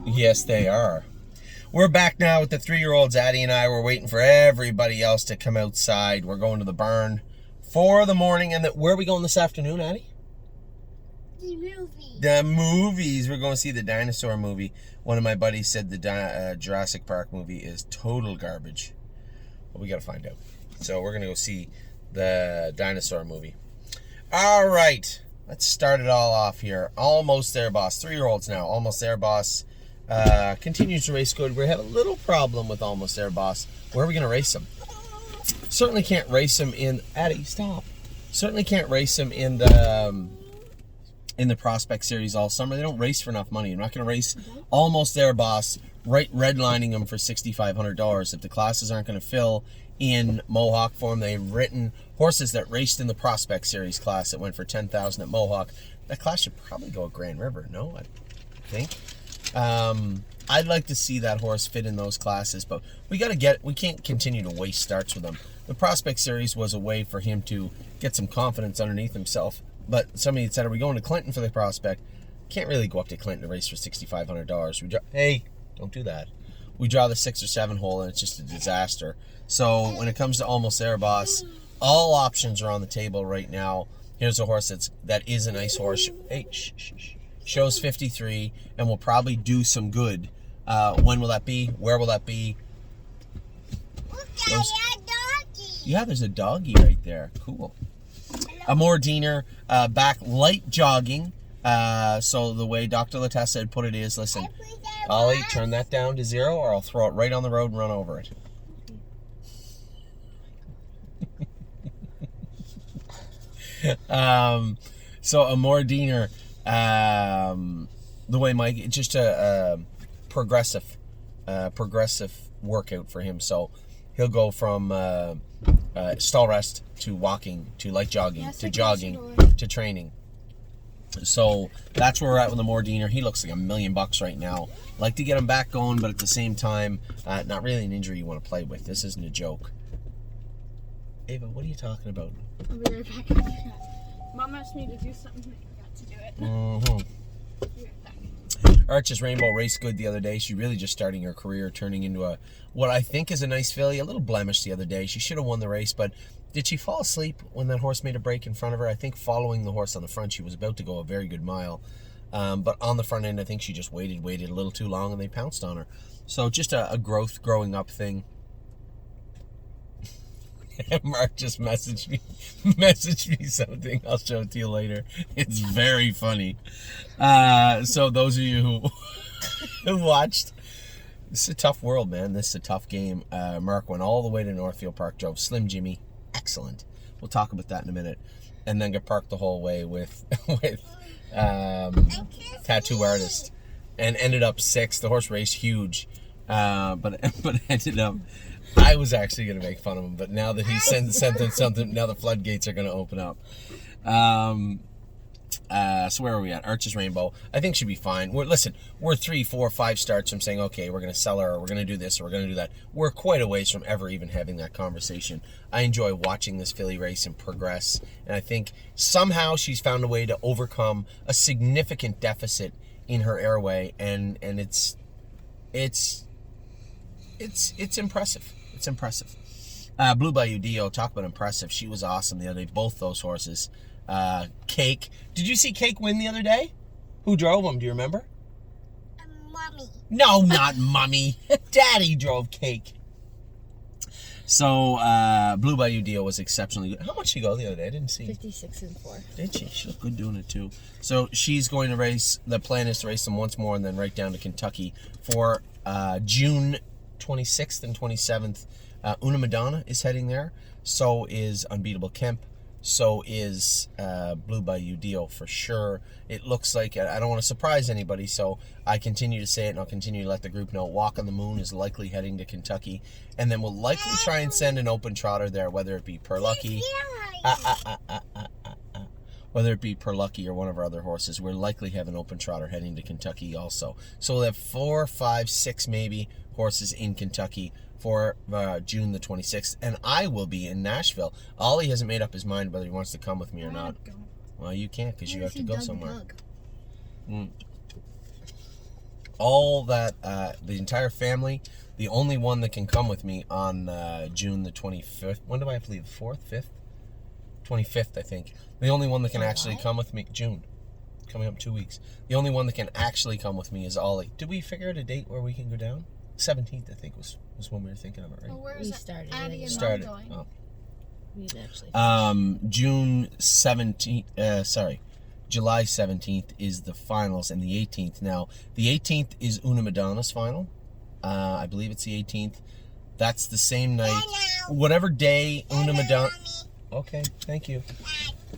Yes, they are. We're back now with the 3-year-olds. Addie and I were waiting for everybody else to come outside. We're going to the barn for the morning. And where are we going this afternoon, Addie? The movies. The movies. We're going to see the dinosaur movie. One of my buddies said the Jurassic Park movie is total garbage. But we got to find out. So we're going to go see the dinosaur movie. All right. Let's start it all off here. Almost There Boss. 3-year-olds now. Almost There Boss. Continues to race good. We have a little problem with Almost There Boss. Where are we going to race him? Certainly can't race him in... Addie, stop. Certainly can't race him in the Prospect Series all summer. They don't race for enough money. You're not going to race Almost There Boss, right, redlining him for $6,500. If the classes aren't going to fill in Mohawk for him, they've written horses that raced in the Prospect Series class that went for $10,000 at Mohawk. That class should probably go at Grand River, no? I think. I'd like to see that horse fit in those classes, but we can't continue to waste starts with him. The Prospect Series was a way for him to get some confidence underneath himself, but somebody had said, are we going to Clinton for the Prospect? Can't really go up to Clinton to race for $6,500. Hey, don't do that. We draw the 6 or 7 hole and it's just a disaster. So when it comes to Almost There Boss, all options are on the table right now. Here's a horse that is a nice horse. Hey, shows 53 and will probably do some good. When will that be? Where will that be? Look at that doggy. Yeah, there's a doggy right there. Cool. Amore Deener, back light jogging. So the way Dr. Latessa had put it is, listen, Ollie, turn that down to 0 or I'll throw it right on the road and run over it. So Amore Deener, the way Mike, it's just a progressive workout for him. So he'll go from stall rest to walking to light jogging to jogging to training. So that's where we're at with Amore Deener. He looks like $1 million right now. Like to get him back going, but at the same time, not really an injury you want to play with. This isn't a joke. Ava, what are you talking about? I'll be right back. Mom asked me to do something and I forgot to do it. Mm-hmm. Be right back. Arch's Rainbow raced good the other day. She's really just starting her career, turning into what I think is a nice filly. A little blemished the other day. She should have won the race, but did she fall asleep when that horse made a break in front of her? I think following the horse on the front, she was about to go a very good mile. But on the front end, I think she just waited a little too long, and they pounced on her. So just a growing up thing. Mark just messaged me something. I'll show it to you later. It's very funny. So those of you who watched, this is a tough world, man. This is a tough game. Mark went all the way to Northfield Park, drove Slim Jimmy. Excellent. We'll talk about that in a minute. And then got parked the whole way with Tattoo Artist. And ended up 6th. The horse raced huge. But ended up... I was actually going to make fun of him, but now that he sent something, now the floodgates are going to open up. So where are we at? Arch's Rainbow, I think should be fine. We're 3, 4, 5 starts from saying, okay, we're going to sell her, or we're going to do this, or we're going to do that. We're quite a ways from ever even having that conversation. I enjoy watching this filly race and progress, and I think somehow she's found a way to overcome a significant deficit in her airway, and it's impressive. It's impressive. Blue Bayou Dio, talk about impressive. She was awesome the other day. Both those horses. Cake. Did you see Cake win the other day? Who drove him? Do you remember? Mommy. No, not Mommy. Daddy drove Cake. So, Blue Bayou Dio was exceptionally good. How much did she go the other day? I didn't see. 56-4. Did she? She looked good doing it too. So she's going to race. The plan is to race them once more and then right down to Kentucky for June 26th and 27th. Una Madonna is heading there. So is Unbeatable Kemp. So is Blue Bayou Dio for sure. It looks like, I don't want to surprise anybody, so I continue to say it and I'll continue to let the group know. Walk on the Moon is likely heading to Kentucky. And then we'll likely try and send an open trotter there, whether it be Perlucky. Whether it be Perlucky or one of our other horses. We'll likely have an open trotter heading to Kentucky also. So we'll have 4, 5, 6 maybe horses in Kentucky for June the 26th. And I will be in Nashville. Ollie hasn't made up his mind whether he wants to come with me or not. Well, you can't because you have to go somewhere. all that, the entire family. The only one that can come with me on June the 25th. When do I have to leave? 4th, 5th? 25th, I think. The only one that can actually come with me, June. Coming up 2 weeks. The only one that can actually come with me is Ollie. Did we figure out a date where we can go down? 17th, I think, was when we were thinking of it, right? Well, where We is started. Addie and Started. Mom going? Oh. We didn't actually. June 17th, July 17th is the finals, and the 18th. Now, the 18th is Una Madonna's final. I believe it's the 18th. That's the same night. Whatever day Una Madonna... Okay, thank you.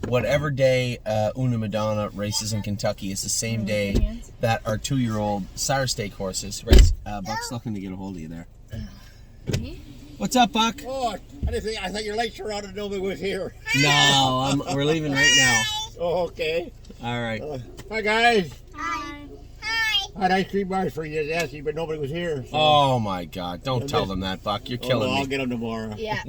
Whatever day Una Madonna races in Kentucky is the same day that our 2-year-old Sire Stake horses race. Buck's looking to get a hold of you there. What's up, Buck? Oh, I thought your lights were on and nobody was here. No, we're leaving right now. Oh, okay. All right. Hi, guys. Hi. I had ice cream bars for you, Jesse, but nobody was here. So. Oh my God! Don't tell them that, Buck. You're killing no, me. I'll get them tomorrow. Yeah.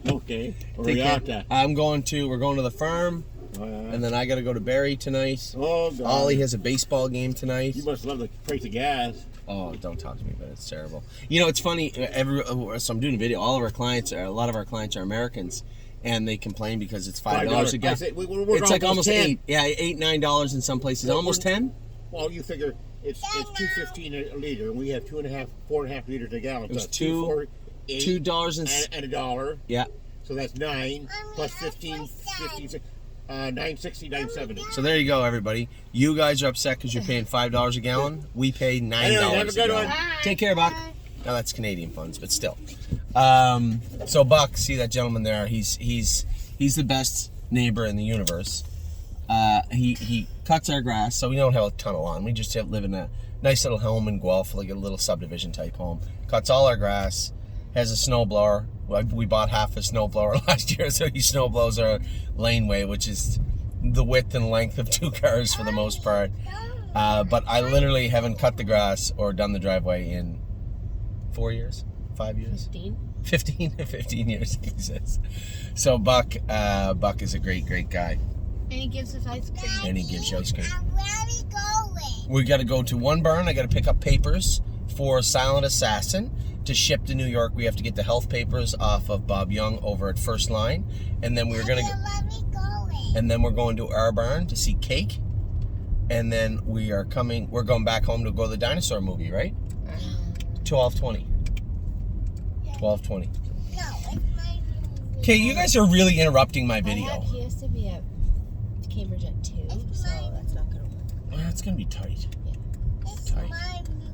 Okay. Take care. Oriata. We're going to the farm, and then I got to go to Barrie tonight. Oh, God. Ollie has a baseball game tonight. You must love the price of gas. Oh, don't talk to me about it. It's terrible. You know, it's funny. So I'm doing a video. A lot of our clients are Americans, and they complain because it's $5 a gallon. It's like almost 10. $8. Yeah, $8, $9 in some places. Well, Almost 10. Well, you figure it's $2.15 a liter, and we have 4.5 liters a gallon. It was so $2 and $1. Yeah. So that's 9 plus 15, 9.60, 9.70. So there you go, everybody. You guys are upset because you're paying $5 a gallon. We pay $9 Anyway, have a a good gallon. one. Take care, Buck. Now that's Canadian funds, but still. So Buck, see that gentleman there? He's the best neighbor in the universe. He cuts our grass, so we don't have a ton of lawn. We just live in a nice little home in Guelph, like a little subdivision type home. Cuts all our grass. Has a snow blower. We bought half a snow blower last year, so he snow blows our laneway, which is the width and length of 2 cars for the most part. But I literally haven't cut the grass or done the driveway in 4 years, 5 years, 15 years, he says. So Buck is a great guy. And he gives us ice cream. And he gives you ice cream. Where are we going? We got to go to one barn. I got to pick up papers for Silent Assassin to ship to New York. We have to get the health papers off of Bob Young over at First Line, and then we're gonna Where are we going? and then we're going to our barn to see Cake, and then we're going back home to go to the dinosaur movie, right? 12:20. 12:20. No, it's my movie. Okay, you guys are really interrupting my video. He has to be at Cambridge at 2, so that's not going to work. Well, it's gonna be tight. It's Tight. my movie.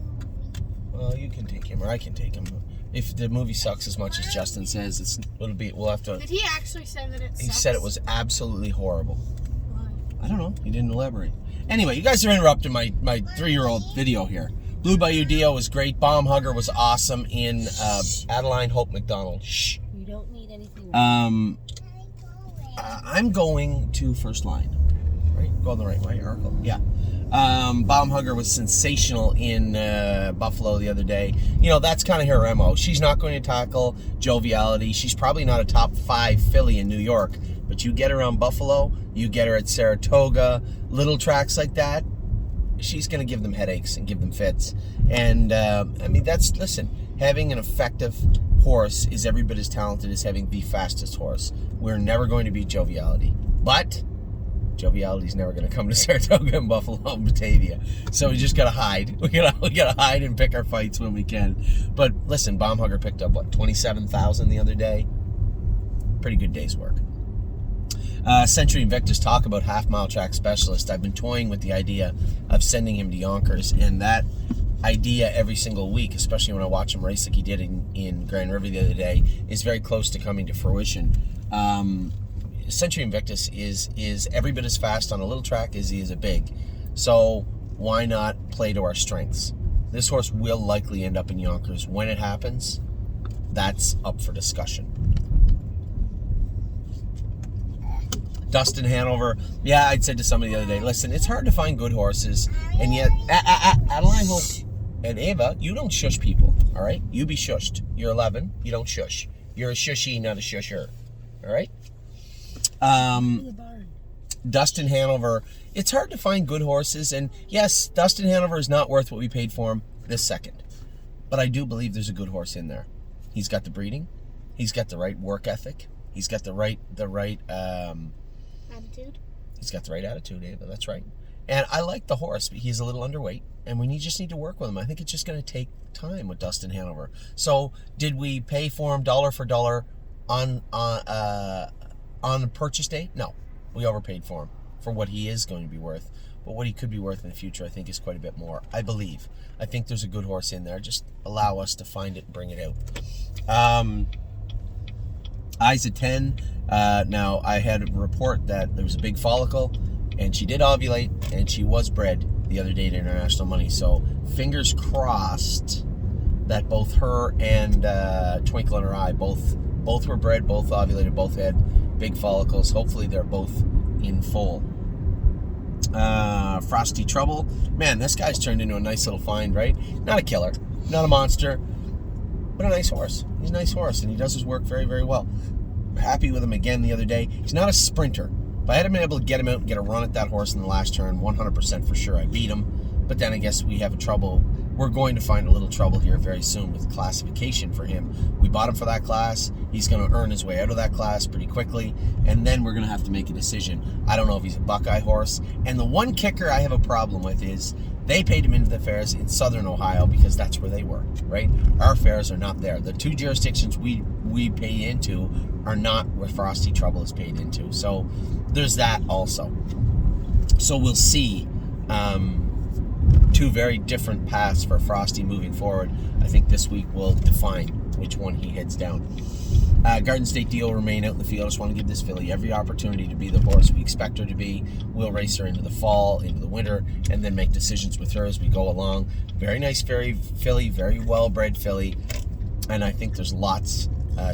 Well, you can take him, or I can take him. If the movie sucks as much as Justin says, we'll have to. Did he actually say that it sucks? He said it was absolutely horrible. Why? I don't know. He didn't elaborate. Anyway, you guys are interrupting my 3-year-old video here. Blue Bayou Dio was great. Bomb Hugger was awesome in Adeline Hope McDonald. Shh. You don't need anything. I'm going to First Line. Right? Going the right way, Oracle. Yeah. Bomb Hugger was sensational in Buffalo the other day. You know, that's kind of her MO. She's not going to tackle joviality. She's probably not a top 5 filly in New York. But you get her around Buffalo, you get her at Saratoga, little tracks like that, she's going to give them headaches and give them fits. And, I mean, listen, having an effective horse is every bit as talented as having the fastest horse. We're never going to beat joviality. But joviality's never going to come to Saratoga and Buffalo and Batavia. So we just got to hide. We gotta hide and pick our fights when we can. But listen, Bomb Hugger picked up, 27,000 the other day? Pretty good day's work. Century Invictus, talk about half-mile track specialist. I've been toying with the idea of sending him to Yonkers, and that idea every single week, especially when I watch him race like he did in Grand River the other day, is very close to coming to fruition. Century Invictus is every bit as fast on a little track as he is a big. So why not play to our strengths? This horse will likely end up in Yonkers. When it happens, that's up for discussion. Dustin Hanover. Yeah, I said to somebody the other day, listen, it's hard to find good horses, and yet Adeline Hope and Ava, you don't shush people, all right? You be shushed. You're 11. You don't shush. You're a shushy, not a shusher, all right? Dustin Hanover it's hard to find good horses. And yes, Dustin Hanover is not worth what we paid for him this second. But I do believe there's a good horse in there. He's got the breeding. He's got the right work ethic. He's got the right Attitude. He's got the right attitude, Ava. That's right. And I like the horse, but he's a little underweight, and we just need to work with him. I think it's just going to take time with Dustin Hanover. So, did we pay for him dollar for dollar on the purchase date? No, we overpaid for him for what he is going to be worth. But what he could be worth in the future, I think, is quite a bit more. I believe. I think there's a good horse in there. Just allow us to find it and bring it out. Eyes at 10. Now, I had a report that there was a big follicle, and she did ovulate, and she was bred the other day to International Money. So, fingers crossed that both her and Twinkle in Her Eye, both were bred, both ovulated, both had big follicles. Hopefully, they're both in full. Frosty Trouble. Man, this guy's turned into a nice little find, right? Not a killer, not a monster, but a nice horse. He's a nice horse, and he does his work very, very well. Happy with him again the other day. He's not a sprinter. If I had been able to get him out and get a run at that horse in the last turn, 100% for sure I beat him. But then I guess we have a trouble. We're going to find a little trouble here very soon with classification for him. We bought him for that class. He's going to earn his way out of that class pretty quickly. And then we're going to have to make a decision. I don't know if he's a Buckeye horse. And the one kicker I have a problem with is they paid him into the fairs in Southern Ohio because that's where they were, right? Our fairs are not there. The two jurisdictions we pay into are not where Frosty Trouble is paid into. So there's that also. So we'll see. Two very different paths for Frosty moving forward. I think this week will define which one he heads down. Garden State Deal will remain out in the field. I just want to give this filly every opportunity to be the horse we expect her to be. We'll race her into the fall, into the winter, and then make decisions with her as we go along. Very nice filly, very well-bred filly, and I think there's lots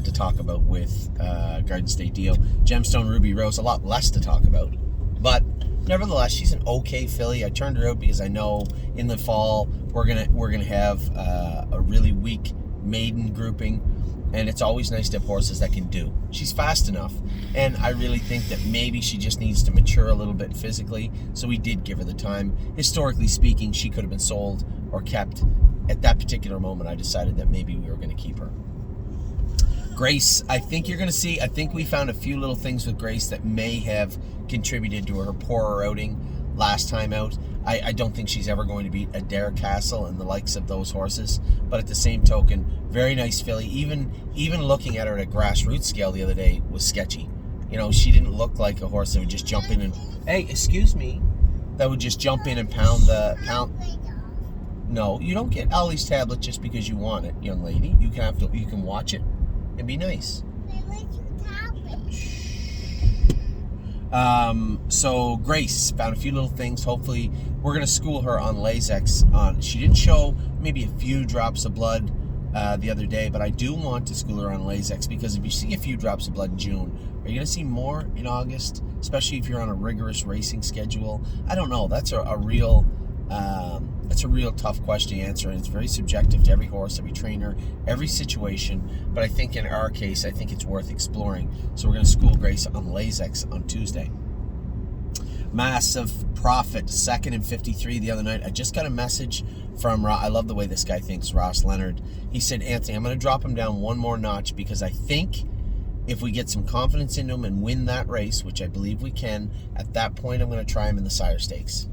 to talk about with Garden State Deal. Gemstone Ruby Rose, a lot less to talk about, but nevertheless, she's an okay filly. I turned her out because I know in the fall we're gonna have a really weak maiden grouping, and it's always nice to have horses that can do. She's fast enough, and I really think that maybe she just needs to mature a little bit physically. So we did give her the time. Historically speaking, she could have been sold or kept. At that particular moment, I decided that maybe we were going to keep her. Grace, I think you're going to see, I think we found a few little things with Grace that may have contributed to her poorer outing last time out. I don't think she's ever going to beat Adair Castle and the likes of those horses, but at the same token, very nice filly. Even looking at her at a grassroots scale the other day was sketchy. You know, she didn't look like a horse that would just jump in and, hey, excuse me, that would just jump in and pound. No, you don't get Ollie's tablet just because you want it, young lady. You can watch it and be nice. So Grace found a few little things. Hopefully we're going to school her on Lasix. She didn't show maybe a few drops of blood the other day, but I do want to school her on Lasix, because if you see a few drops of blood in June, are you going to see more in August, especially if you're on a rigorous racing schedule? I don't know. That's a real tough question to answer, and it's very subjective to every horse, every trainer, every situation. But I think in our case, I think it's worth exploring. So we're going to school Grace on Lasix on Tuesday. Massive Profit, second and 53 the other night. I just got a message from, I love the way this guy thinks, Ross Leonard. He said, Anthony, I'm going to drop him down one more notch, because I think if we get some confidence into him and win that race, which I believe we can, at that point I'm going to try him in the Sire Stakes.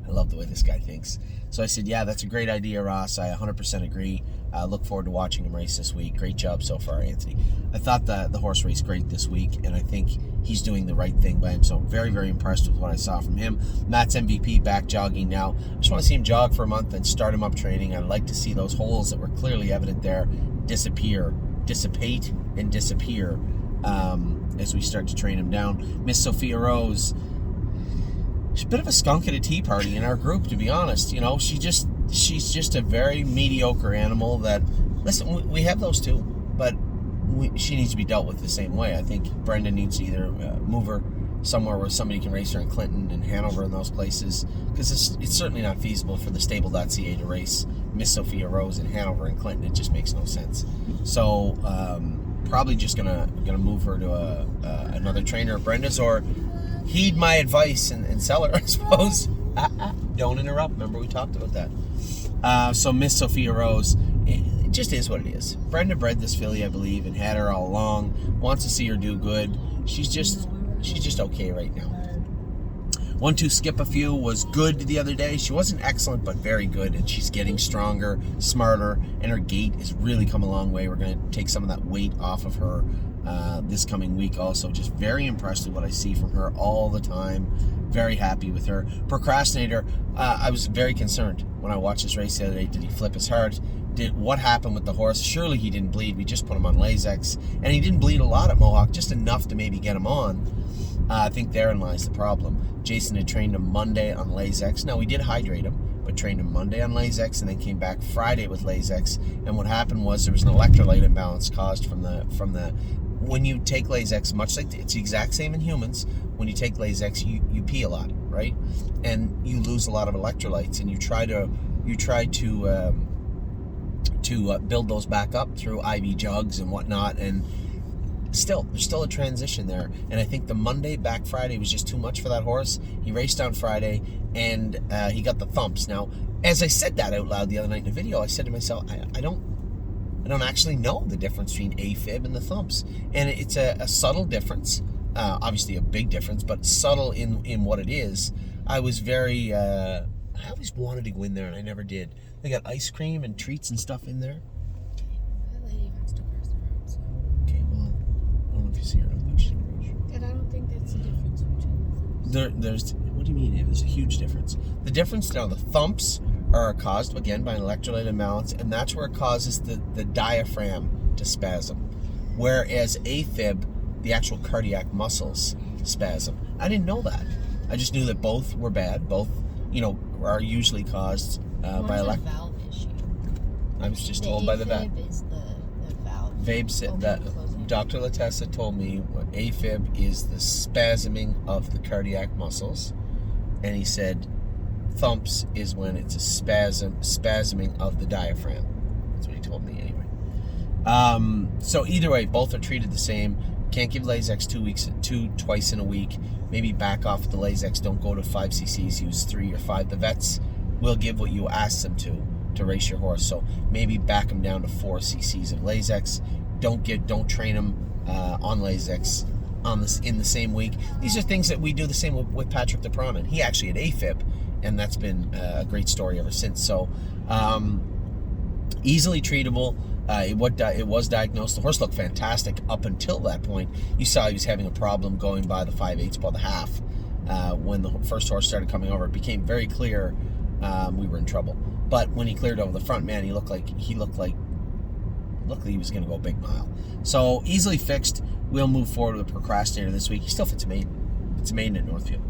I love the way this guy thinks. So I said, yeah, that's a great idea, Ross. I 100% agree. I look forward to watching him race this week. Great job so far, Anthony. I thought the horse raced great this week, and I think he's doing the right thing by him. So I'm very, very impressed with what I saw from him. Matt's MVP back jogging now. I just want to see him jog for a month and start him up training. I'd like to see those holes that were clearly evident there dissipate and disappear as we start to train him down. Miss Sophia Rose, she's a bit of a skunk at a tea party in our group, to be honest. You know, she's just a very mediocre animal that, listen, we have those too, but she needs to be dealt with the same way. I think Brendan needs to either move her somewhere where somebody can race her in Clinton and Hanover and those places, because it's certainly not feasible for the stable.ca to race Miss Sophia Rose in Hanover and Clinton. It just makes no sense. So probably just gonna move her to another trainer, Brenda's, or heed my advice and sell her, I suppose. Don't interrupt. Remember, we talked about that. So Miss Sophia Rose, it just is what it is. Brenda bred this filly, I believe, and had her all along. Wants to see her do good. She's just okay right now. 1-2 Skip a Few was good the other day. She wasn't excellent, but very good, and she's getting stronger, smarter, and her gait has really come a long way. We're going to take some of that weight off of her this coming week also. Just very impressed with what I see from her all the time. Very happy with her. Procrastinator, I was very concerned when I watched this race the other day. Did he flip his heart? What happened with the horse? Surely he didn't bleed. We just put him on Lasix, and he didn't bleed a lot at Mohawk, just enough to maybe get him on. I think therein lies the problem. Jason had trained him Monday on Lasix. Now, we did hydrate him, but trained him Monday on Lasix and then came back Friday with Lasix. And what happened was there was an electrolyte imbalance caused from the when you take Lasix, much like it's the exact same in humans. When you take Lasix, you pee a lot, right? And you lose a lot of electrolytes, and you try to build those back up through IV jugs and whatnot, and there's still a transition there. And I think the Monday back Friday was just too much for that horse. He raced on Friday, and he got the thumps. Now, as I said that out loud the other night in the video, I said to myself, I don't actually know the difference between AFib and the thumps, and it's a subtle difference. Obviously a big difference, but subtle in what it is. I was very I always wanted to go in there, and I never did. They got ice cream and treats and stuff in there. That lady runs to across the road, so. Okay, well, I don't know if you see her. And I don't think that's the difference between There's what do you mean? There's a huge difference. The difference now, the thumps are caused again by an electrolyte imbalance, and that's where it causes the diaphragm to spasm, whereas AFib, the actual cardiac muscles spasm. I didn't know that. I just knew that both were bad. Both, are usually caused by a valve issue. I was just told by the vet. AFib is the valve. Vabe said that Dr. Latessa told me what AFib is the spasming of the cardiac muscles, and he said thumps is when it's a spasming of the diaphragm. That's what he told me anyway. So either way, both are treated the same. Can't give Lasix twice in a week. Maybe back off the Lasix. Don't go to 5 cc's. Use 3 or 5. The vets will give what you ask them to race your horse. So maybe back them down to 4 cc's of Lasix. Don't train them on Lasix in the same week. These are things that we do the same with Patrick the Prawn, and he actually had AFib, and that's been a great story ever since. So easily treatable. It was diagnosed. The horse looked fantastic up until that point. You saw he was having a problem going by the 5/8 by the half. When the first horse started coming over, it became very clear we were in trouble. But when he cleared over the front, man, he looked like luckily he was going to go a big mile. So easily fixed. We'll move forward with Procrastinator this week. He still fits a maiden. It's a maiden at Northfield.